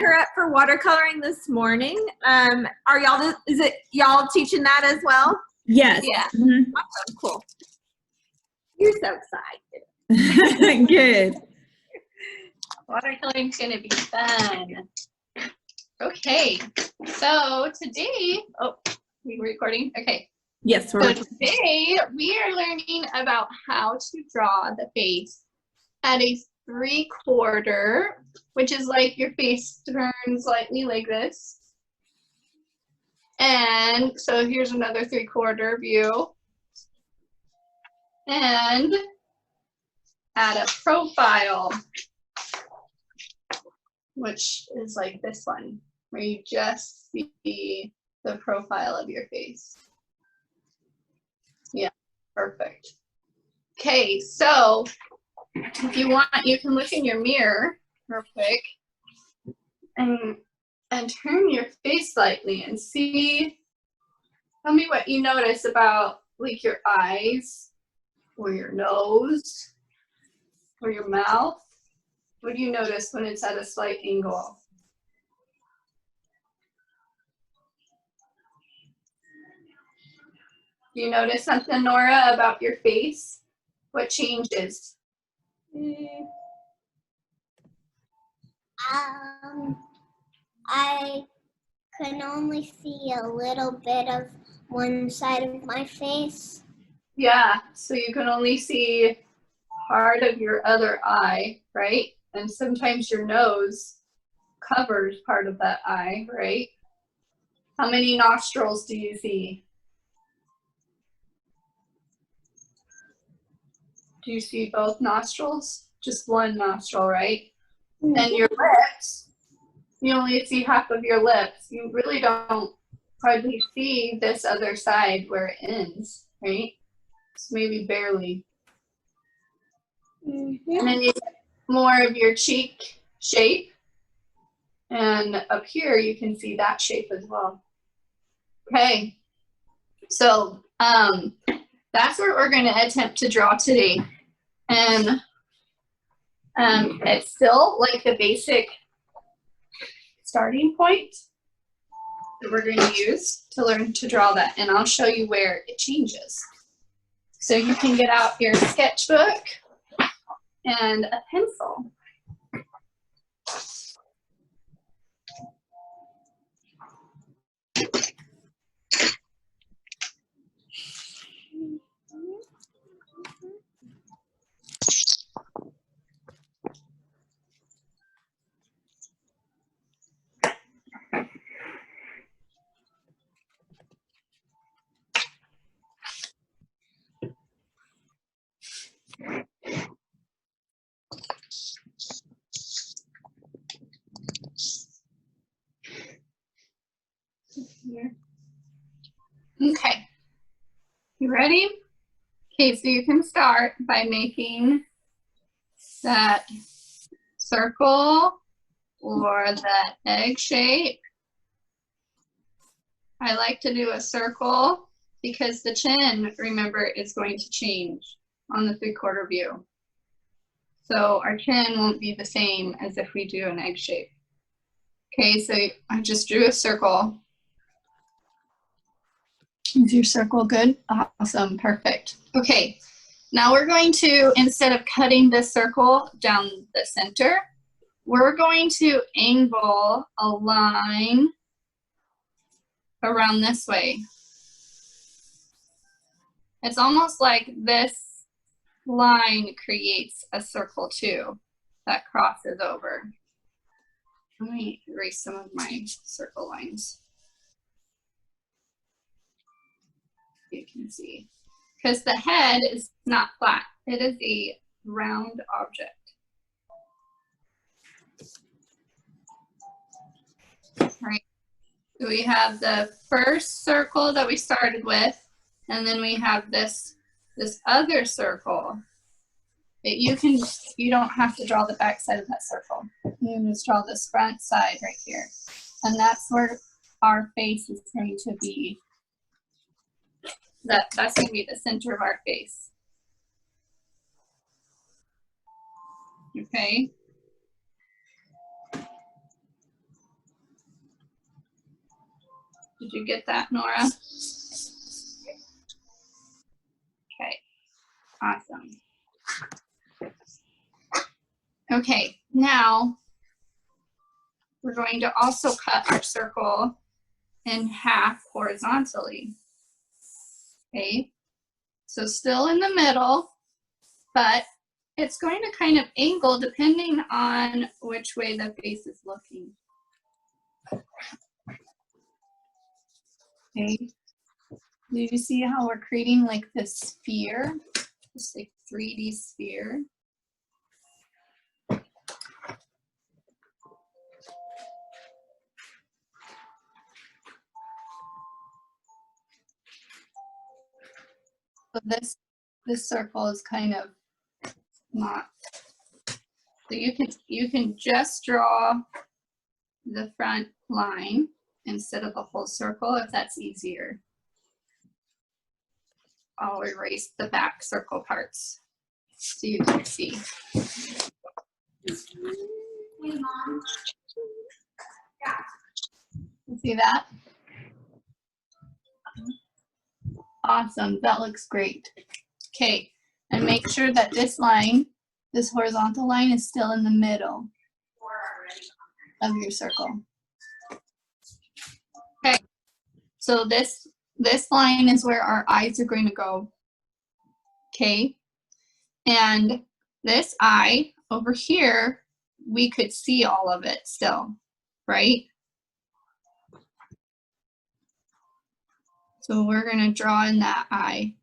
her up for watercoloring this morning. Are y'all, is it y'all teaching that as well? Yes. Yeah. Mm-hmm. Awesome, cool. You're so excited. Good. Watercoloring's gonna be fun. Okay, so today, oh, we recording? Okay. Yes, So today we are learning about how to draw the face at a 3/4, which is like your face turns slightly like this. And so here's another 3/4 view. And add a profile, which is like this one, where you just see the profile of your face. Yeah, perfect. Okay, so if you want, you can look in your mirror real quick and turn your face slightly and see. Tell me what you notice about like your eyes or your nose or your mouth. What do you notice when it's at a slight angle? Do you notice something, Nora, about your face? What changes? I can only see a little bit of one side of my face. Yeah, so you can only see part of your other eye, right? And sometimes your nose covers part of that eye, right? How many nostrils do you see? Do you see both nostrils? Just one nostril, right? And your lips, you only see half of your lips. You really don't hardly see this other side where it ends, right? It's maybe barely. And then you get more of your cheek shape. And up here, you can see that shape as well. Okay, so that's what we're going to attempt to draw today. And it's still like the basic starting point that we're going to use to learn to draw that. And I'll show you where it changes. So you can get out your sketchbook and a pencil. Okay, you ready? Okay, so you can start by making that circle or that egg shape. I like to do a circle because the chin, remember, is going to change on the 3/4 view. So our chin won't be the same as if we do an egg shape. Okay, so I just drew a circle. Is your circle good? Awesome, perfect. Okay, now we're going to, instead of cutting this circle down the center, we're going to angle a line around this way. It's almost like this line creates a circle too that crosses over. Let me erase some of my circle lines. You can see, because the head is not flat. It is a round object. All right. So we have the first circle that we started with, and then we have this other circle. You don't have to draw the back side of that circle. You can just draw this front side right here. And that's where our face is going to be. That's going to be the center of our face. Okay. Did you get that, Nora? Okay, awesome. Okay, now we're going to also cut our circle in half horizontally. Okay, so still in the middle, but it's going to kind of angle depending on which way the face is looking. Okay, do you see how we're creating like this sphere, this like 3D sphere? So this circle is kind of not. So you can just draw the front line instead of the whole circle if that's easier. I'll erase the back circle parts so you can see. Hey, Mom. You see that? Awesome, that looks great. Okay, and make sure that this line, this horizontal line, is still in the middle of your circle. Okay, so this line is where our eyes are going to go. Okay, and this eye over here, we could see all of it still, right? So we're going to draw in that eye.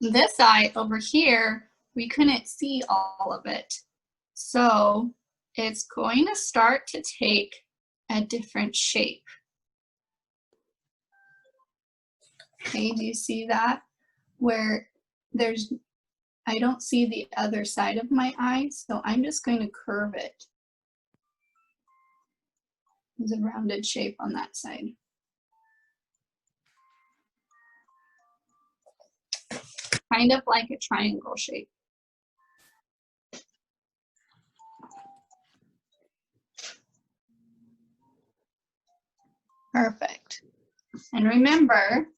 This eye over here, we couldn't see all of it. So it's going to start to take a different shape. Okay, do you see that? Where I don't see the other side of my eye, so I'm just going to curve it. There's a rounded shape on that side. Kind of like a triangle shape. Perfect. And remember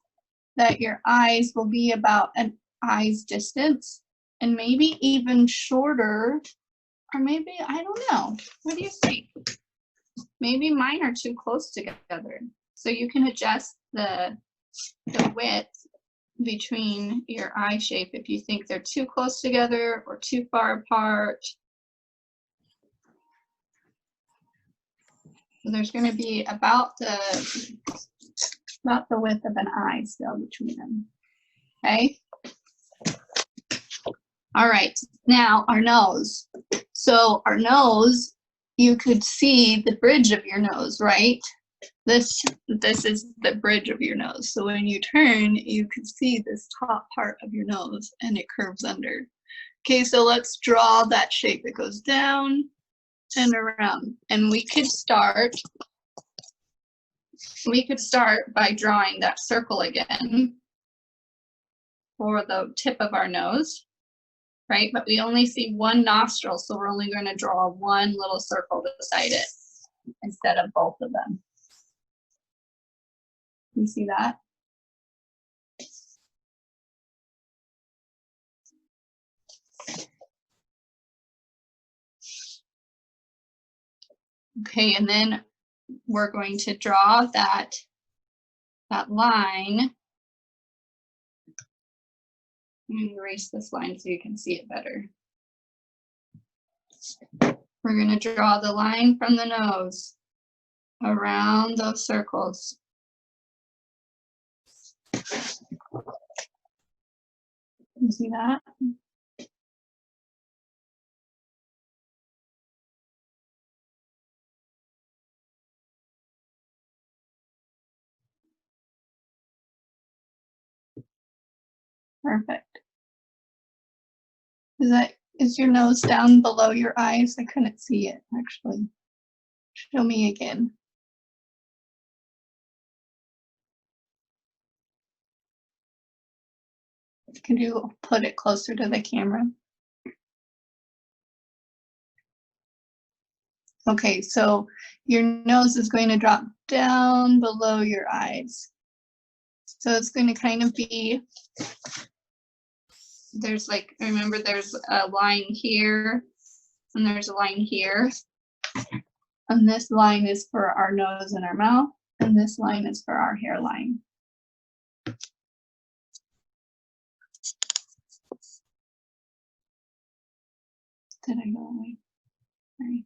that your eyes will be about an eye's distance and maybe even shorter, or maybe, I don't know. What do you think? Maybe mine are too close together. So you can adjust the width between your eye shape if you think they're too close together or too far apart. So there's going to be about the width of an eye still between them. Okay. All right. Now our nose. So our nose, you could see the bridge of your nose, right? This is the bridge of your nose. So when you turn, you can see this top part of your nose and it curves under. Okay, so let's draw that shape. It goes down and around. And we could start by drawing that circle again for the tip of our nose, right? But we only see one nostril, so we're only going to draw one little circle beside it instead of both of them. You see that? Okay, and then we're going to draw that line. I'm going to erase this line so you can see it better. We're going to draw the line from the nose around those circles. You see that? Perfect. Is your nose down below your eyes? I couldn't see it actually. Show me again. Can you put it closer to the camera? Okay, so your nose is going to drop down below your eyes. So it's going to kind of be, there's like, remember there's a line here and there's a line here. And this line is for our nose and our mouth, and this line is for our hairline. Did I go away? Sorry.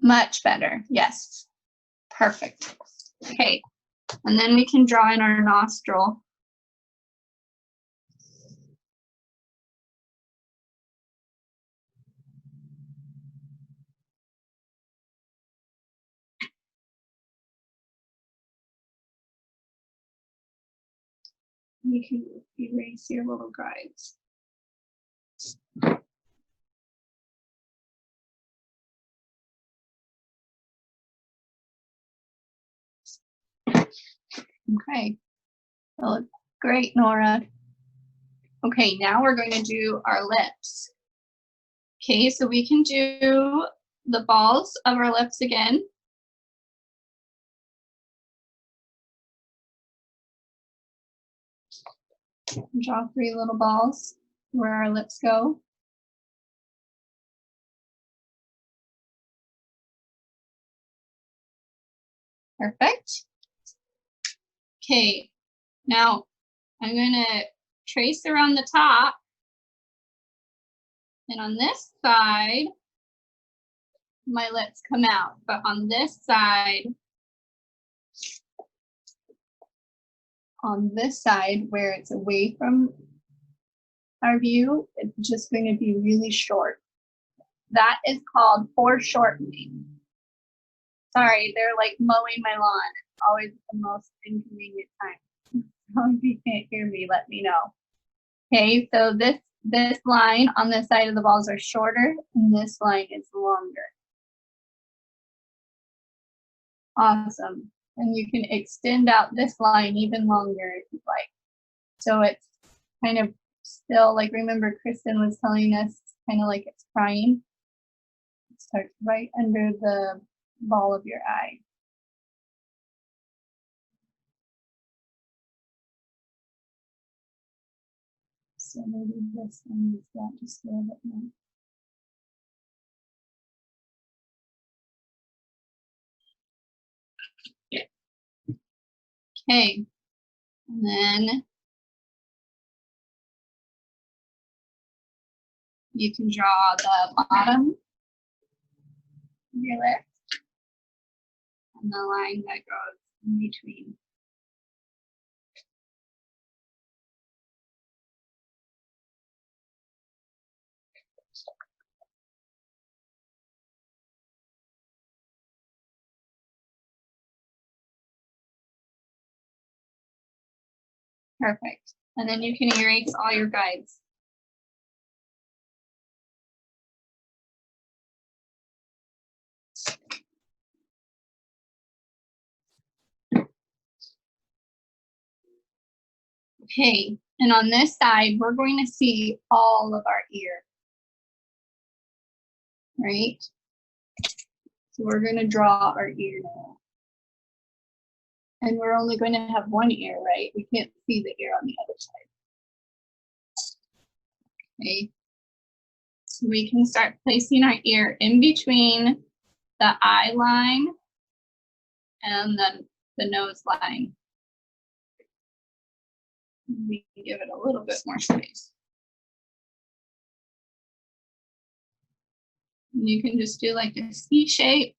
Much better, yes. Perfect. Okay, and then we can draw in our nostril. You can erase your little guides. Okay, that looks great, Nora. Okay, now we're going to do our lips. Okay, so we can do the balls of our lips again. Draw 3 little balls where our lips go. Perfect. Okay, now I'm going to trace around the top. And on this side, my lips come out. But on this side where it's away from our view, it's just going to be really short. That is called foreshortening. Sorry, they're like mowing my lawn. It's always the most inconvenient time. So if you can't hear me, let me know. Okay, so this line on the side of the balls are shorter, and this line is longer. Awesome. And you can extend out this line even longer if you'd like. So it's kind of still, like, remember Kristen was telling us, kind of like it's crying. It starts right under the ball of your eye. So maybe this one is that just a little bit more. Okay, and then you can draw the bottom of your lip and the line that goes in between. Perfect. And then you can erase all your guides. Okay, and on this side, we're going to see all of our ear, right? So we're going to draw our ear now. And we're only going to have one ear, right? We can't see the ear on the other side. Okay, so we can start placing our ear in between the eye line and then the nose line. We can give it a little bit more space. And you can just do like a C shape.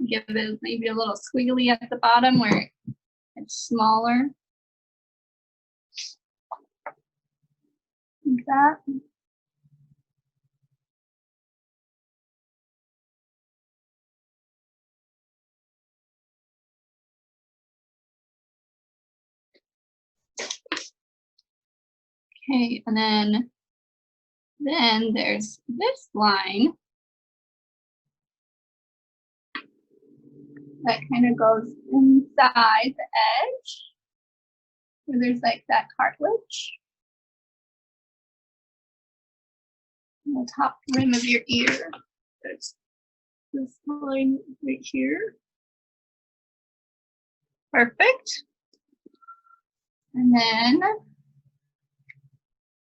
Give it maybe a little squiggly at the bottom where it's smaller. Like that. Okay, and then there's this line that kind of goes inside the edge where there's like that cartilage. On the top rim of your ear, there's this line right here. Perfect. And then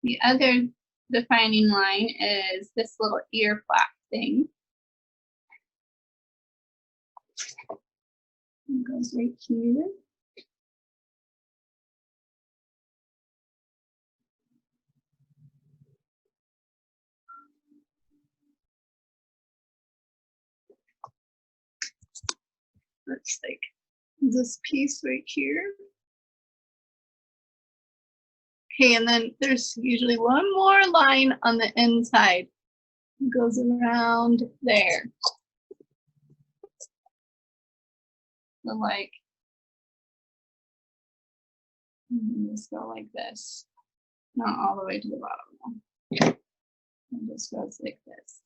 the other defining line is this little ear flap thing. It goes right here. Looks like this piece right here. Okay, and then there's usually one more line on the inside. It goes around there. So like, just go like this. Not all the way to the bottom. It just goes like this.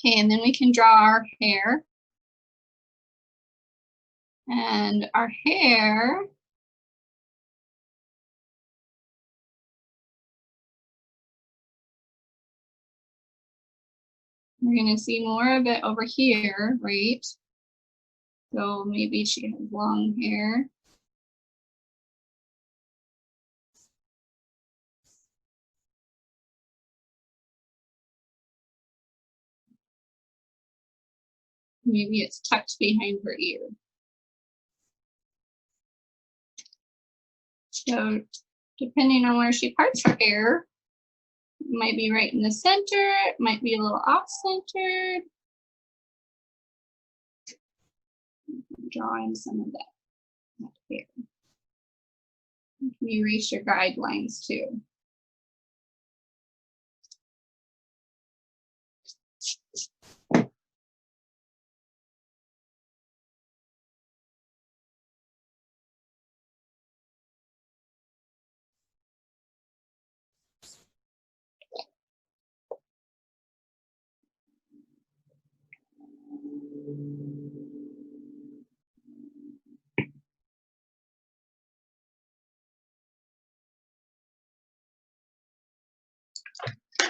Okay, and then we can draw our hair. And our hair, we're gonna see more of it over here, right? So maybe she has long hair. Maybe it's tucked behind her ear. So depending on where she parts her hair, it might be right in the center, it might be a little off-centered. Draw in some of that hair. You can erase your guidelines too.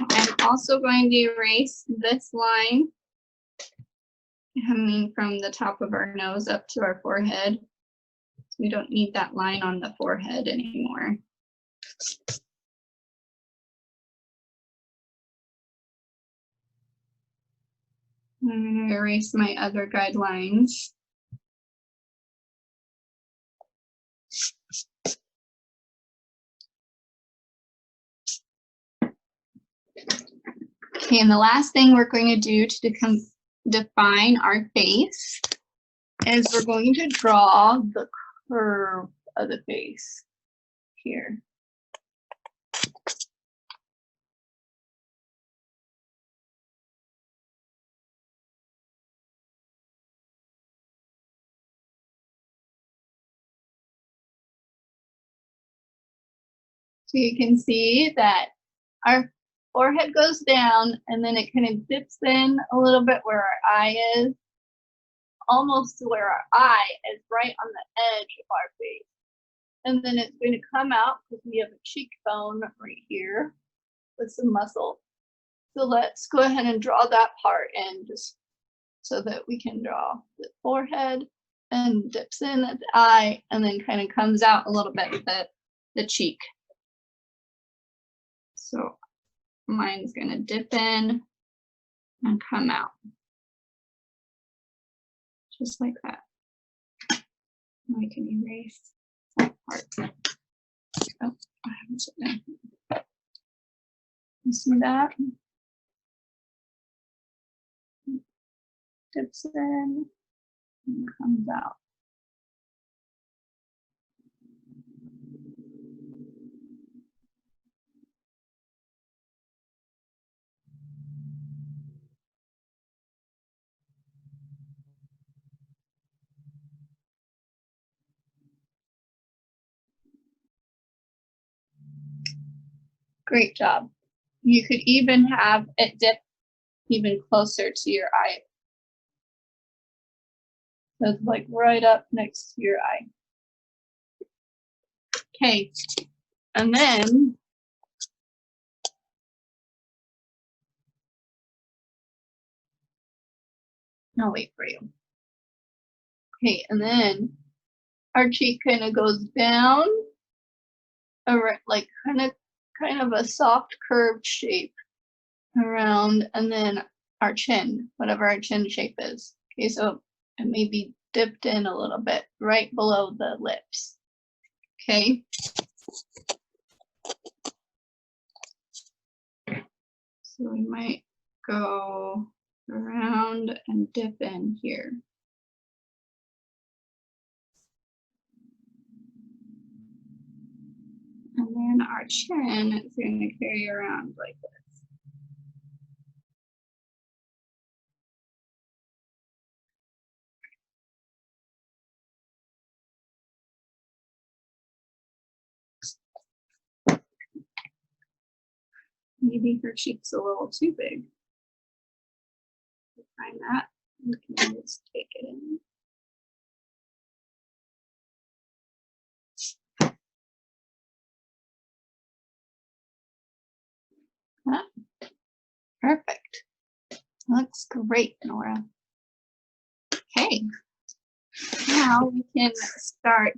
I'm also going to erase this line coming from the top of our nose up to our forehead. So we don't need that line on the forehead anymore. I'm going to erase my other guidelines. Okay, and the last thing we're going to do to define our face is we're going to draw the curve of the face here. So you can see that our forehead goes down and then it kind of dips in a little bit where our eye is, almost to where our eye is right on the edge of our face. And then it's going to come out because we have a cheekbone right here with some muscle. So let's go ahead and draw that part in just so that we can draw the forehead and dips in at the eye and then kind of comes out a little bit with the cheek. So mine's going to dip in and come out. Just like that. I can erase that part. Oh, I haven't put that. You see that? tips in and comes out. Great job. You could even have it dip even closer to your eye. So it's like right up next to your eye. Okay, and then I'll wait for you. Okay, and then our cheek kind of goes down, like kind of a soft curved shape around, and then our chin, whatever our chin shape is. Okay, so it may be dipped in a little bit right below the lips. Okay. So we might go around and dip in here. And then our chin is going to carry around like this. Maybe her cheek's a little too big. Find that, we can just take it in. Perfect. Looks great, Nora. Okay. Now we can start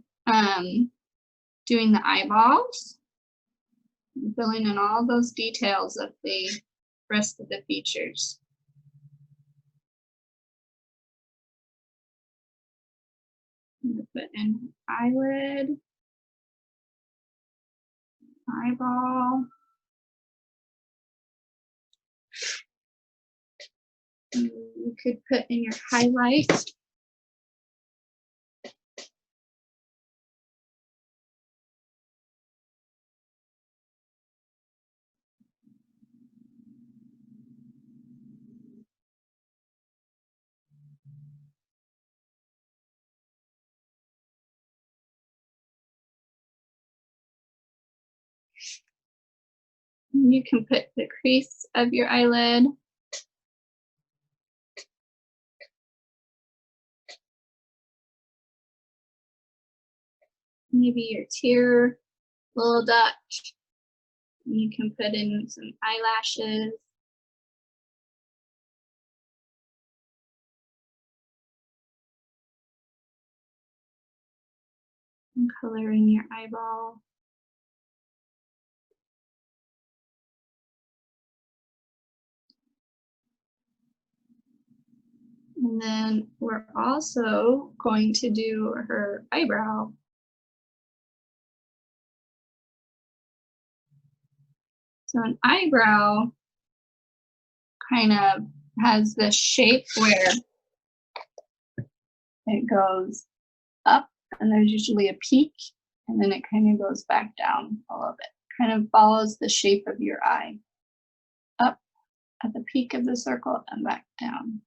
doing the eyeballs, filling in all those details of the rest of the features. I'm gonna put in eyelid, eyeball. You could put in your highlight. You can put the crease of your eyelid. Maybe your tear, little dot. You can put in some eyelashes. And color in your eyeball. And then we're also going to do her eyebrow. So an eyebrow kind of has this shape where it goes up and there's usually a peak, and then it kind of goes back down a little bit. Kind of follows the shape of your eye. Up at the peak of the circle and back down.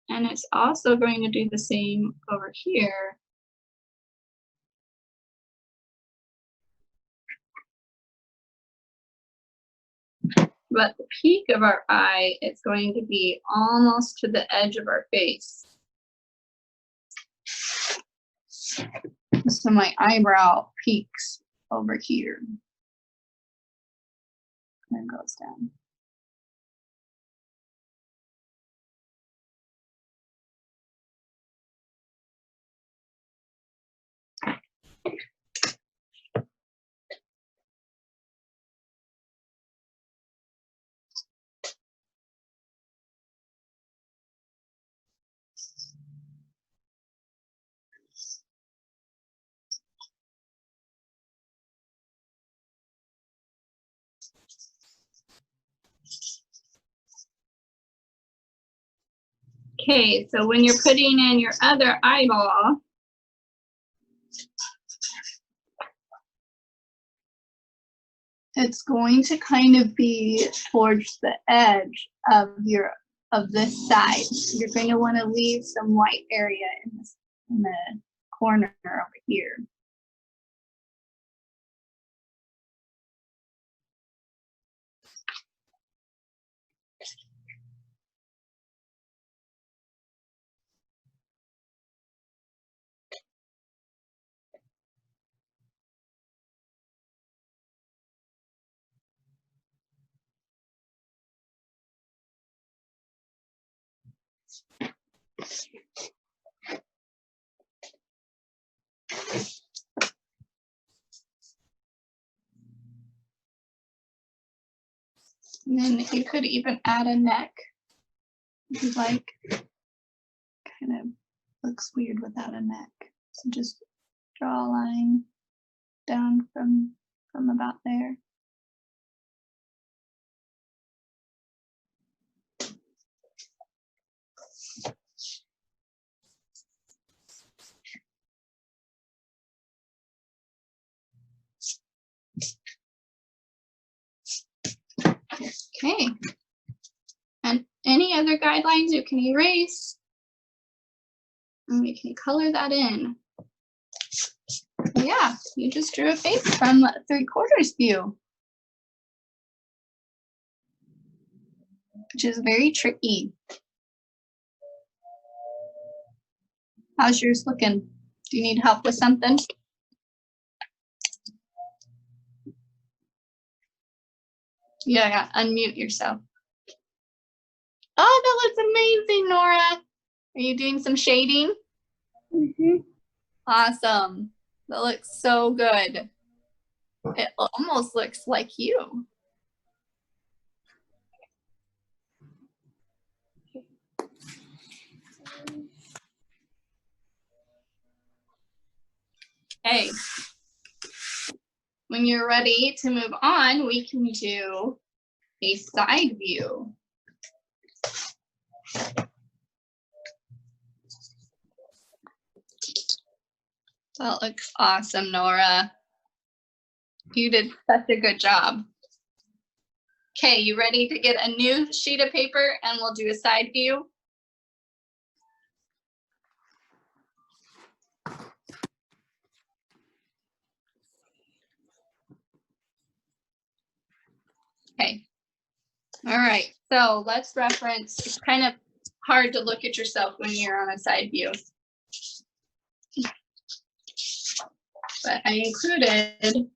And it's also going to do the same over here. But the peak of our eye is going to be almost to the edge of our face. So my eyebrow peaks over here and goes down. Okay, so when you're putting in your other eyeball, it's going to kind of be towards the edge of this side. You're going to want to leave some white area in the corner over here. And then you could even add a neck if you'd like. Kind of looks weird without a neck. So just draw a line down from about there. Okay. And any other guidelines you can erase. And we can color that in. Yeah, you just drew a face from 3/4 view, which is very tricky. How's yours looking? Do you need help with something? Yeah, unmute yourself. Oh, that looks amazing, Nora. Are you doing some shading? Mm-hmm. Awesome. That looks so good. It almost looks like you. Okay. When you're ready to move on, we can do a side view. That looks awesome, Nora. You did such a good job. Okay, you ready to get a new sheet of paper and we'll do a side view? Okay. All right, so let's reference, it's kind of hard to look at yourself when you're on a side view. But I included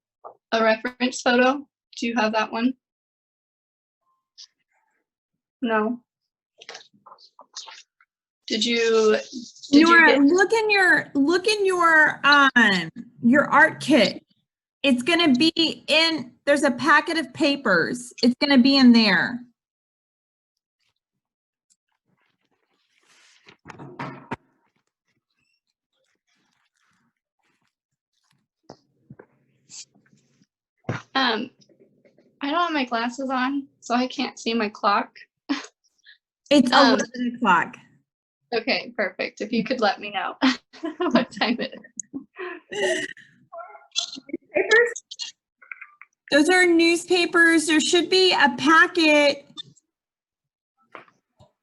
a reference photo. Do you have that one? No. Did you Nora, get, look in your art kit. It's gonna be in, there's a packet of papers. It's gonna be in there. I don't have my glasses on, so I can't see my clock. It's 11 o'clock. Okay, perfect. If you could let me know what time it is. Papers? Those are newspapers. There should be a packet.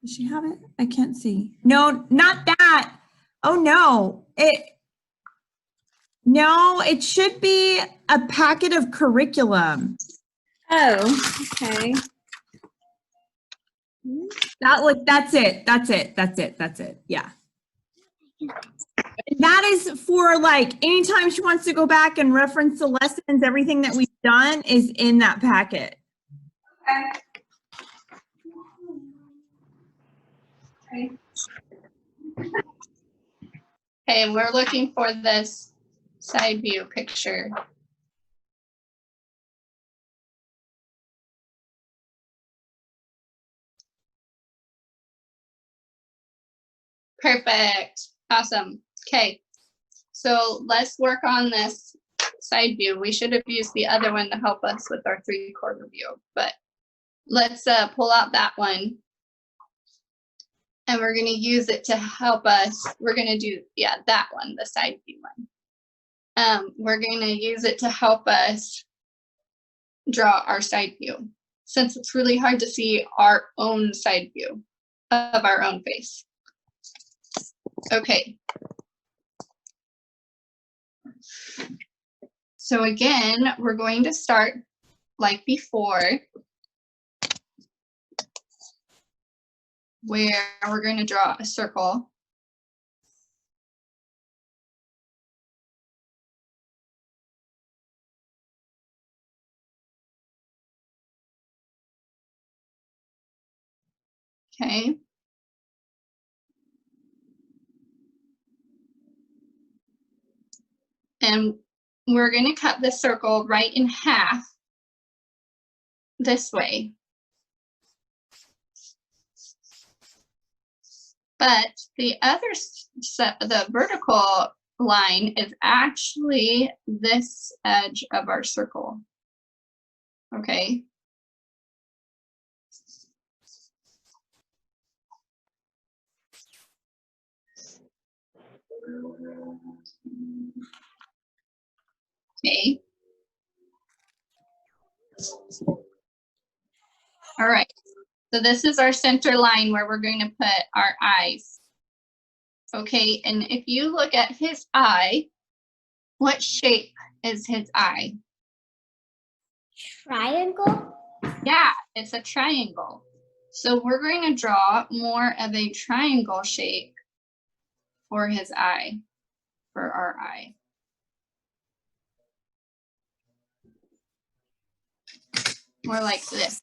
Does she have it? I can't see. No, not that. Oh no. No, it should be a packet of curriculum. Oh, okay. That's it. Yeah. And that is for like, anytime she wants to go back and reference the lessons, everything that we've done is in that packet. Okay. Okay, and we're looking for this side view picture. Perfect. Awesome. Okay. So let's work on this side view. We should have used the other one to help us with our 3/4 view, but let's pull out that one. And we're going to use it to help us. We're going to do, yeah, that one, the side view one. We're going to use it to help us draw our side view, since it's really hard to see our own side view of our own face. Okay. So again, we're going to start like before, where we're going to draw a circle. Okay. And we're going to cut the circle right in half this way. But the other set, the vertical line is actually this edge of our circle. Okay. Okay. All right. So this is our center line where we're going to put our eyes. Okay, and if you look at his eye, what shape is his eye? Triangle? Yeah, it's a triangle. So we're going to draw more of a triangle shape for his eye, for our eye. More like this.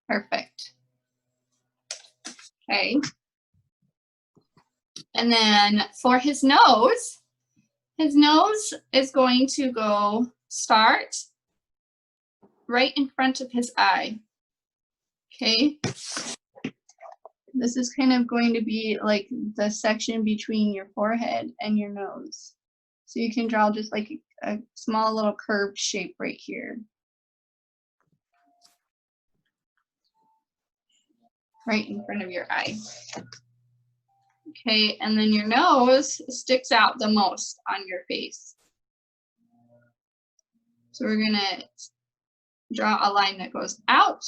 Perfect. Okay. And then for his nose is going to go start right in front of his eye. Okay. This is kind of going to be like the section between your forehead and your nose. So you can draw just like a small little curved shape right here. Right in front of your eye. Okay, and then your nose sticks out the most on your face. So we're gonna draw a line that goes out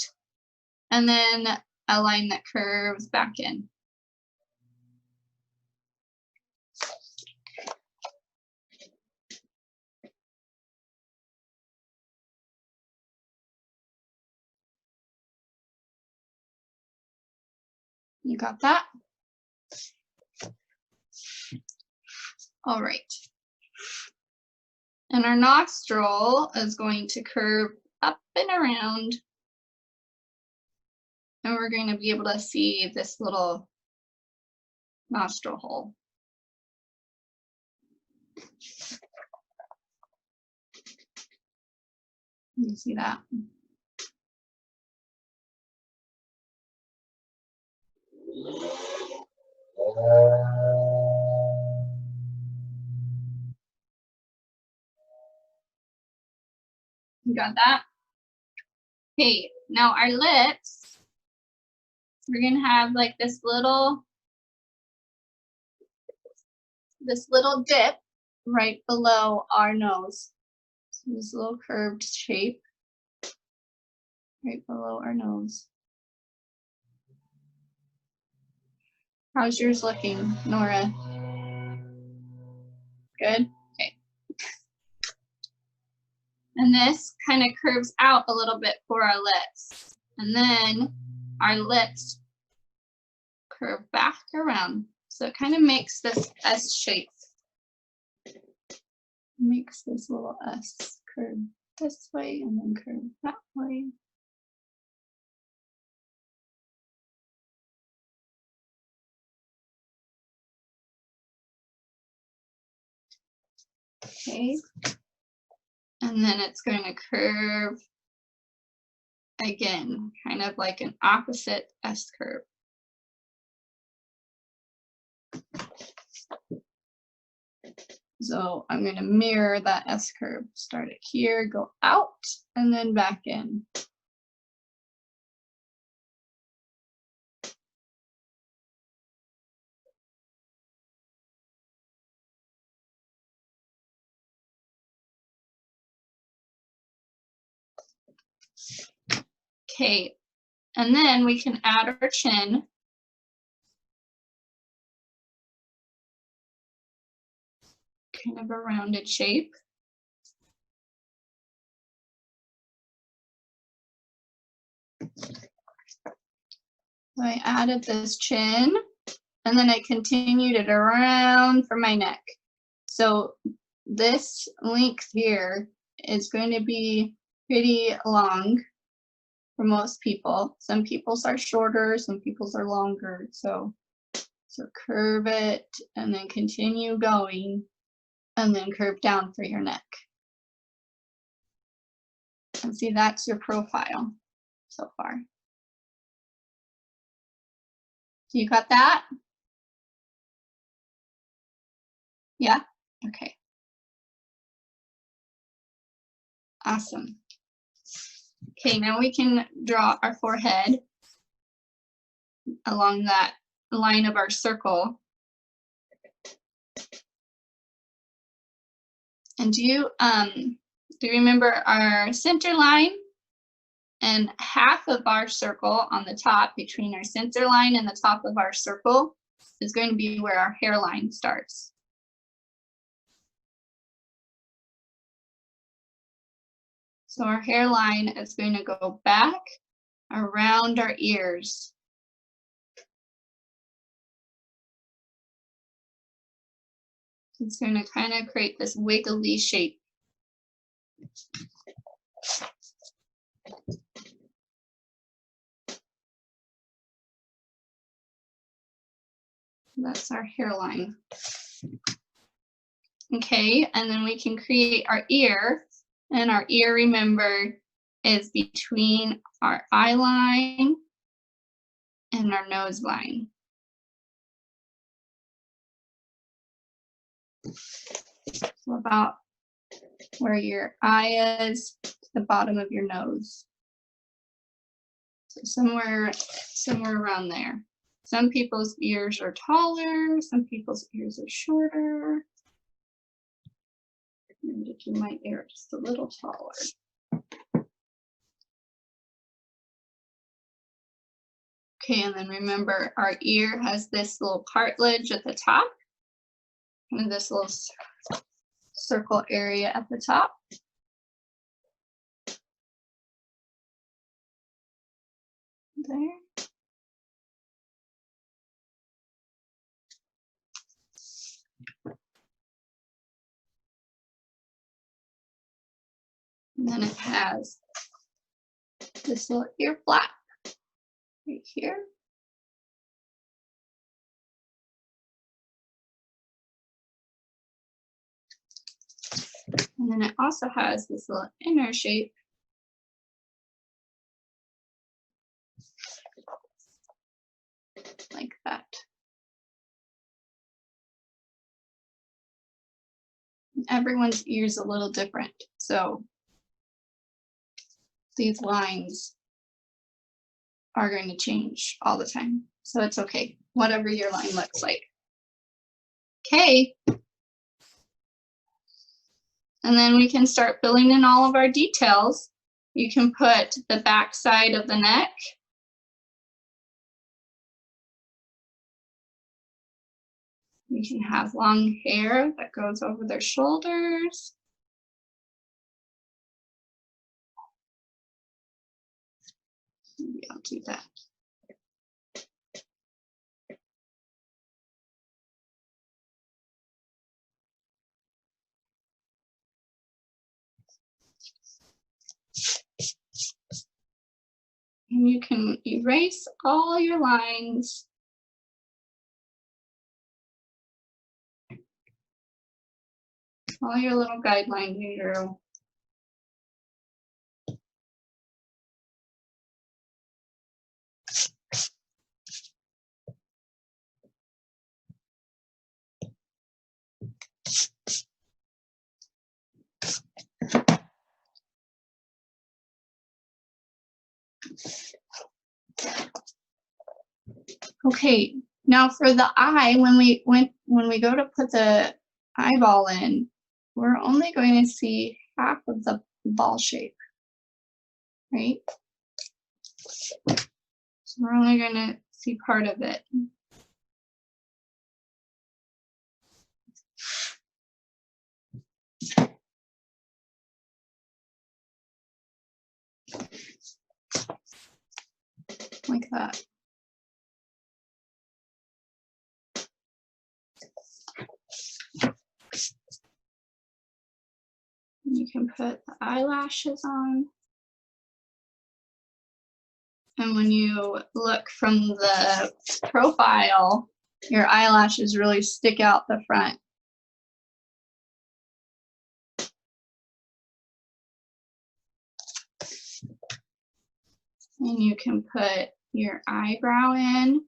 and then a line that curves back in. You got that? All right. And our nostril is going to curve up and around. And we're going to be able to see this little nostril hole. You see that? You got that? Okay, now our lips, we're gonna have like this little dip right below our nose. So this little curved shape right below our nose. How's yours looking, Nora? Good? Okay. And this kind of curves out a little bit for our lips. And then our lips curve back around. So it kind of makes this S shape. Makes this little S curve this way and then curve that way. Okay. And then it's going to curve again, kind of like an opposite S curve. So I'm going to mirror that S curve. Start it here, go out, and then back in. Okay, and then we can add our chin. Kind of a rounded shape. So I added this chin, and then I continued it around for my neck. So this length here is going to be pretty long for most people. Some people's are shorter, some people's are longer. So curve it and then continue going and then curve down for your neck. And see, that's your profile so far. So you got that? Yeah? Okay. Awesome. Okay, now we can draw our forehead along that line of our circle. And do you remember our center line? And half of our circle on the top, between our center line and the top of our circle, is going to be where our hairline starts. So our hairline is going to go back around our ears. It's going to kind of create this wiggly shape. That's our hairline. Okay, and then we can create our ear. And our ear, remember, is between our eye line and our nose line. So about where your eye is to the bottom of your nose. So somewhere around there. Some people's ears are taller, some people's ears are shorter. I'm going to do my ear just a little taller. Okay, and then remember our ear has this little cartilage at the top, and this little circle area at the top. There. And then it has this little ear flap right here. And then it also has this little inner shape. Like that. Everyone's ears a little different, so these lines are going to change all the time. So it's okay, whatever your line looks like. Okay. And then we can start filling in all of our details. You can put the back side of the neck. You can have long hair that goes over their shoulders. Maybe I'll do that. And you can erase all your lines. All your little guidelines you drew. Okay, now for the eye, when we go to put the eyeball in, we're only going to see half of the ball shape, right? So we're only going to see part of it. Like that. You can put the eyelashes on. And when you look from the profile, your eyelashes really stick out the front. And you can put your eyebrow in.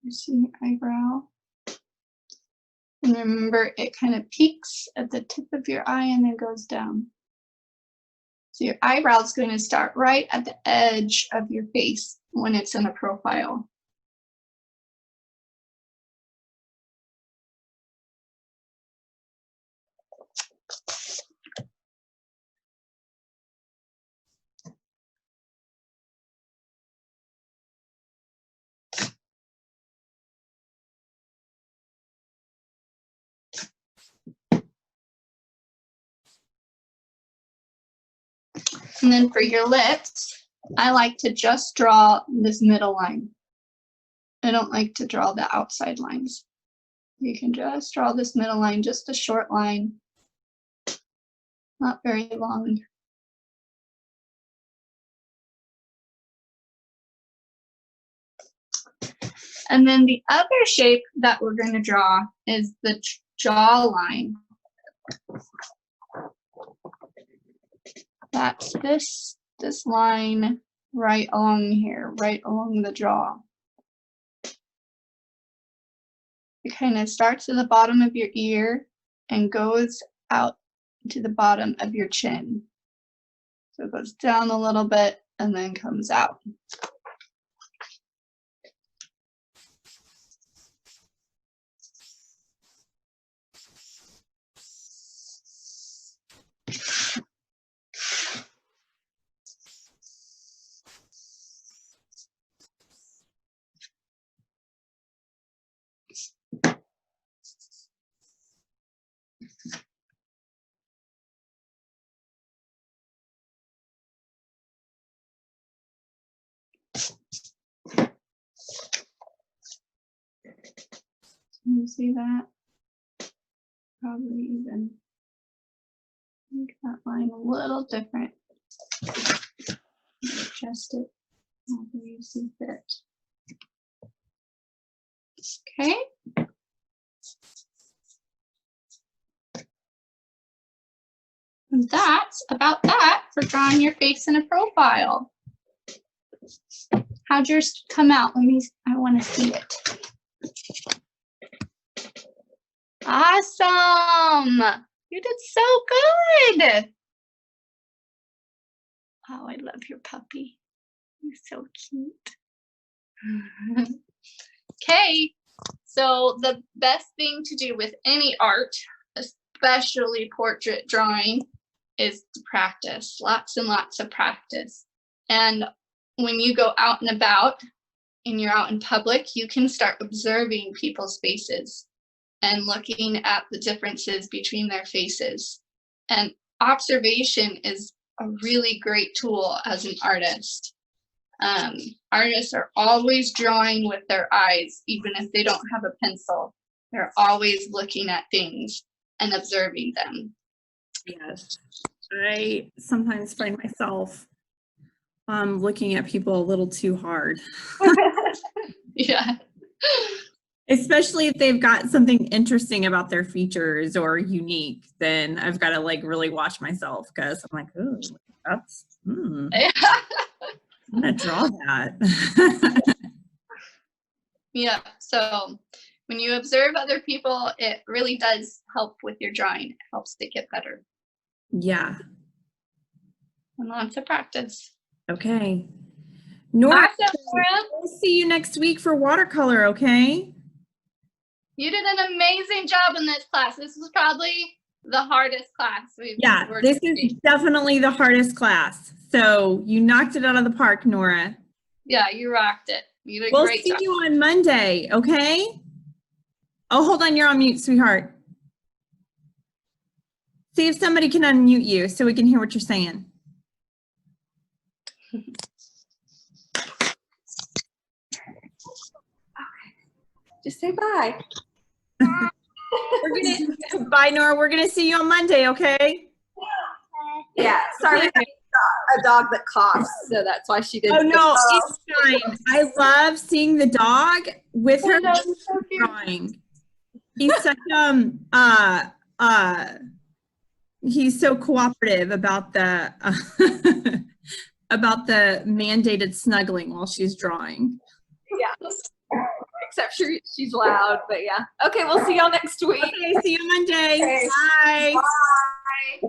You see your eyebrow. And remember, it kind of peaks at the tip of your eye and then goes down. So your eyebrow is going to start right at the edge of your face when it's in a profile. And then for your lips, I like to just draw this middle line. I don't like to draw the outside lines. You can just draw this middle line, just a short line, not very long. And then the other shape that we're going to draw is the jawline. That's this line right along here, right along the jaw. It kind of starts at the bottom of your ear and goes out to the bottom of your chin. So it goes down a little bit and then comes out. You see that? Probably even make that line a little different. Adjust it however you see fit. Okay. And that's about that for drawing your face in a profile. How'd yours come out? I want to see it. Awesome! You did so good! Oh, I love your puppy. He's so cute. Okay, so the best thing to do with any art, especially portrait drawing, is to practice. Lots and lots of practice. And when you go out and about and you're out in public, you can start observing people's faces and looking at the differences between their faces. And observation is a really great tool as an artist. Artists are always drawing with their eyes, even if they don't have a pencil. They're always looking at things and observing them. Yes, I sometimes find myself looking at people a little too hard. Yeah. Especially if they've got something interesting about their features or unique, then I've got to like really watch myself because I'm like, oh, that's, I'm gonna draw that. Yeah, so when you observe other people, it really does help with your drawing. It helps to get better. Yeah. And lots of practice. Okay. Nora, Awesome, Nora. we'll see you next week for watercolor, okay? You did an amazing job in this class. This was probably the hardest class we've Yeah, worked this with. is definitely the hardest class. So you knocked it out of the park, Nora. Yeah, you rocked it. You did a We'll great see job. you on Monday, okay? Oh, hold on, you're on mute, sweetheart. See if somebody can unmute you so we can hear what you're saying. Just say bye. Bye, Nora. We're gonna see you on Monday, okay? Yeah, sorry, we have a dog that coughs, so that's why she didn't. Oh no, it's fine. I love seeing the dog with her drawing. He's such he's so cooperative about the about the mandated snuggling while she's drawing. Yeah. Except she's loud, but yeah. Okay, we'll see y'all next week. Okay, see you Monday. Okay. Bye. Bye.